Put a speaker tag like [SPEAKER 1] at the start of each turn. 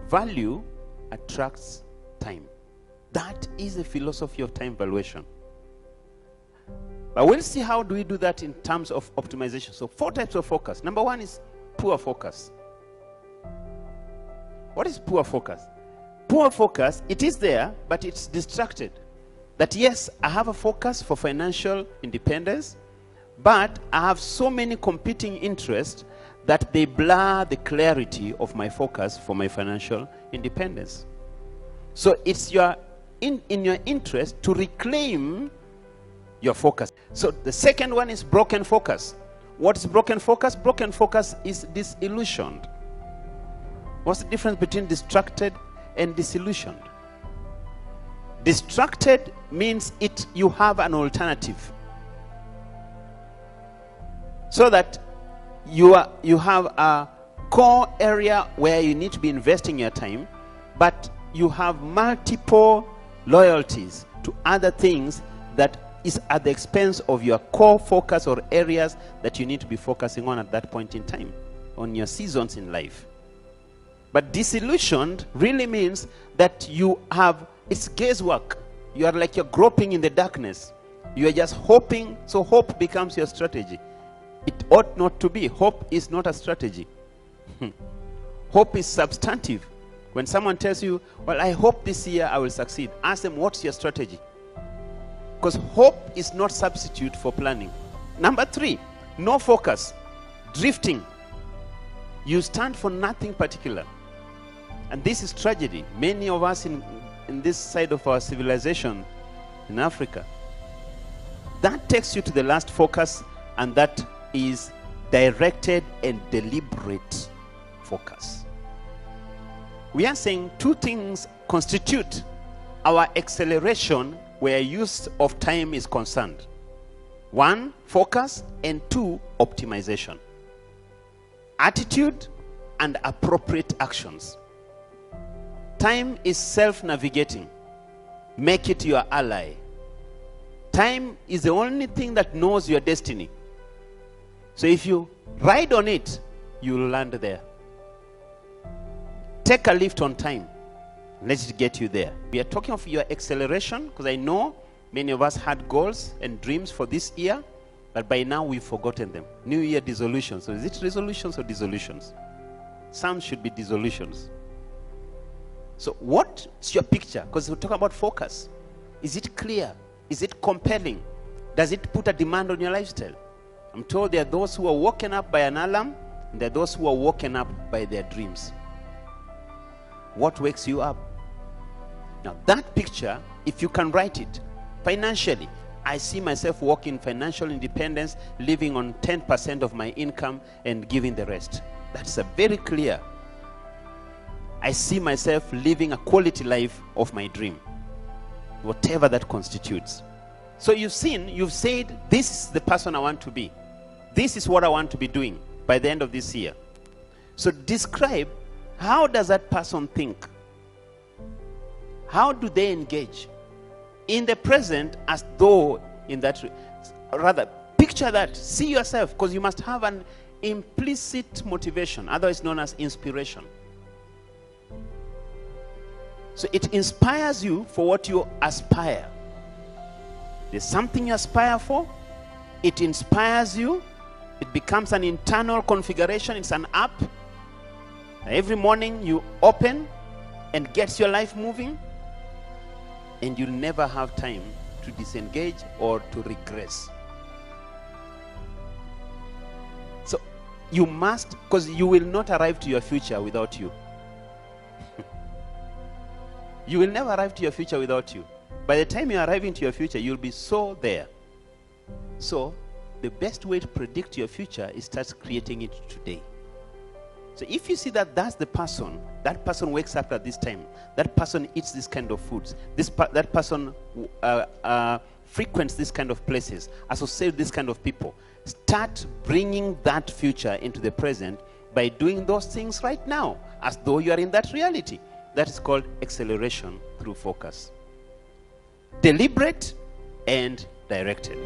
[SPEAKER 1] Value attracts time. That is the philosophy of time valuation. But we'll see how do we do that in terms of optimization. So 4 types of focus. Number 1 is poor focus. What is poor focus? Poor focus, it is there, but it's distracted. That yes, I have a focus for financial independence, but I have so many competing interests that they blur the clarity of my focus for my financial independence. So it's in your interest to reclaim your focus. So the second one is broken focus. What is broken focus? Broken focus is disillusioned. What's the difference between distracted and disillusioned? Distracted means you have an alternative. So that you have a core area where you need to be investing your time, but you have multiple loyalties to other things that is at the expense of your core focus or areas that you need to be focusing on at that point in time, on your seasons in life. But disillusioned really means that it's guesswork. You are like you're groping in the darkness. You are just hoping, so hope becomes your strategy. It ought not to be. Hope is not a strategy. Hope is substantive. When someone tells you, well, I hope this year I will succeed, ask them, what's your strategy? Because hope is not substitute for planning. Number 3, no focus, drifting. You stand for nothing particular. And this is tragedy. Many of us in this side of our civilization in Africa, that takes you to the last focus, and that is directed and deliberate focus. We are saying 2 things constitute our acceleration where use of time is concerned. 1, focus, and 2, optimization. Attitude and appropriate actions. Time is self-navigating. Make it your ally. Time is the only thing that knows your destiny. So if you ride on it, you'll land there. Take a lift on time. Let it get you there. We are talking of your acceleration, because I know many of us had goals and dreams for this year, but by now we've forgotten them. New Year resolutions. So is it resolutions or dissolutions? Some should be dissolutions. So what's your picture? Because we're talking about focus. Is it clear? Is it compelling? Does it put a demand on your lifestyle? I'm told there are those who are woken up by an alarm, and there are those who are woken up by their dreams. What wakes you up? Now that picture, if you can write it financially, I see myself walking financial independence, living on 10% of my income and giving the rest. That's a very clear. I see myself living a quality life of my dream, whatever that constitutes. So you've said, this is the person I want to be. This is what I want to be doing by the end of this year. So describe, how does that person think? How do they engage? In the present, as though in that, rather, picture that, see yourself, because you must have an implicit motivation, otherwise known as inspiration. So it inspires you for what you aspire. There's something you aspire for, it inspires you, it becomes an internal configuration, it's an app. Every morning you open and gets your life moving, and you'll never have time to disengage or to regress. So you must, because you will not arrive to your future without you. You will never arrive to your future without you. By the time you are arriving to your future, you'll be so there. So the best way to predict your future is start creating it today. So if you see that that's the person, that person wakes up at this time, that person eats this kind of foods, that person frequents this kind of places, associates with this kind of people, start bringing that future into the present by doing those things right now, as though you are in that reality. That is called acceleration through focus. Deliberate and directed.